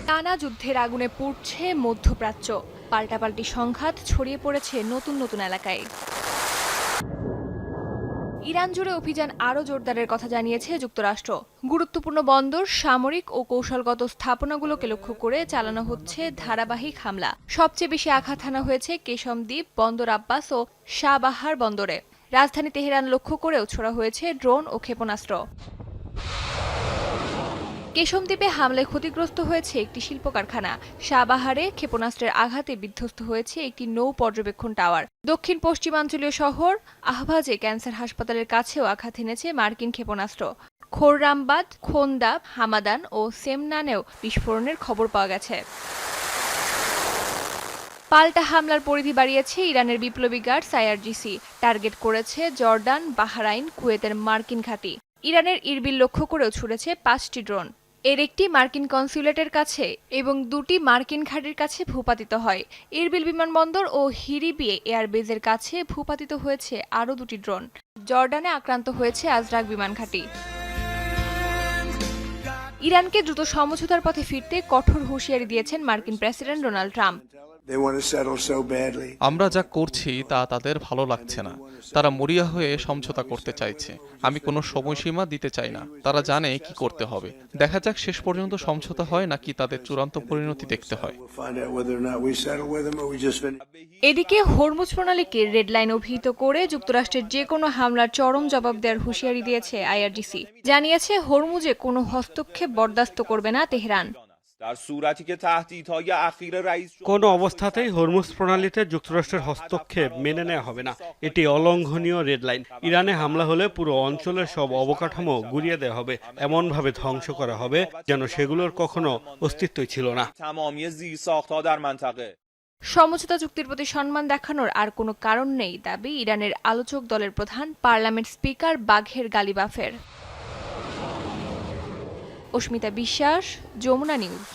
টানা যুদ্ধের আগুনে পুড়ছে মধ্যপ্রাচ্য, পাল্টাপাল্টি সংঘাত ছড়িয়ে পড়েছে নতুন নতুন এলাকায়। ইরান জুড়ে অভিযান আরও জোরদারের কথা জানিয়েছে যুক্তরাষ্ট্র। গুরুত্বপূর্ণ বন্দর, সামরিক ও কৌশলগত স্থাপনাগুলোকে লক্ষ্য করে চালানো হচ্ছে ধারাবাহিক হামলা। সবচেয়ে বেশি আঘাত হানা হয়েছে কেশম দ্বীপ, বন্দর আব্বাস ও শাহবাহার বন্দরে। রাজধানী তেহরান লক্ষ্য করেও ছোড়া হয়েছে ড্রোন ও ক্ষেপণাস্ত্র। কেশম দ্বীপে হামলায় ক্ষতিগ্রস্ত হয়েছে একটি শিল্প কারখানা। শাহবাহারে ক্ষেপণাস্ত্রের আঘাতে বিধ্বস্ত হয়েছে একটি নৌ পর্যবেক্ষণ টাওয়ার। দক্ষিণ পশ্চিমাঞ্চলীয় শহর আহভাজে ক্যান্সার হাসপাতালের কাছেও আঘাত এনেছে মার্কিন ক্ষেপণাস্ত্র। খোররামবাদ, খোন্দা, হামাদান ও সেমনানেও বিস্ফোরণের খবর পাওয়া গেছে। পাল্টা হামলার পরিধি বাড়িয়েছে ইরানের বিপ্লবী গার্ডস আইআরজিসি। টার্গেট করেছে জর্ডান, বাহরাইন, কুয়েতের মার্কিন ঘাঁটি। ইরানের ইরবিল লক্ষ্য করেও ছুড়েছে 5টি ড্রোন। এর একটি মার্কিন কনস্যুলেটের কাছে এবং 2টি মার্কিন ঘাঁটির কাছে ভূপাতিত হয়। ইরবিল বিমানবন্দর ও হিরিবি এয়ারবেজের কাছে ভূপাতিত হয়েছে আরও 2টি ড্রোন। জর্ডানে আক্রান্ত হয়েছে আজরাক বিমান ঘাঁটি। ইরানকে দ্রুত সমঝোতার পথে ফিরতে কঠোর হুঁশিয়ারি দিয়েছেন মার্কিন প্রেসিডেন্ট ডোনাল্ড ট্রাম্প। আমরা যা করছি তা তাদের ভালো লাগছে না। তারা মরিয়া হয়ে সমঝোতা করতে চাইছে। আমি কোনো সময়সীমা দিতে চাই না। তারা জানে কি করতে হবে। দেখা যাক শেষ পর্যন্ত সমঝোতা হয় নাকি তাদের চূড়ান্ত পরিণতি দেখতে হয়। এদিকে হরমুজ প্রণালীকে রেড লাইন অভিহিত করে যুক্তরাষ্ট্রের যে কোনো হামলার চরম জবাব দেওয়ার হুঁশিয়ারি দিয়েছে আইআরজিসি। জানিয়েছে হরমুজে কোনো হস্তক্ষেপ বরদাস্ত করবে না তেহরান। কোনো অবস্থাতেই হরমুজ প্রণালীতে যুক্তরাষ্ট্রের হস্তক্ষেপ মেনে নেওয়া হবে না। এটি অলঙ্ঘনীয় রেড লাইন। ইরানে হামলা হলে পুরো অঞ্চলের সব অবকাঠামো গুঁড়িয়ে দেওয়া হবে, এমনভাবে ধ্বংস করা হবে যেন সেগুলোর কখনো অস্তিত্বই ছিল না। সমঝোতা চুক্তির প্রতি সম্মান দেখানোর আর কোনো কারণ নেই দাবি ইরানের আলোচক দলের প্রধান পার্লামেন্ট স্পিকার বাঘের গালিবাফের। অস্মিতা বিশ্বাস, যমুনা নিউজ।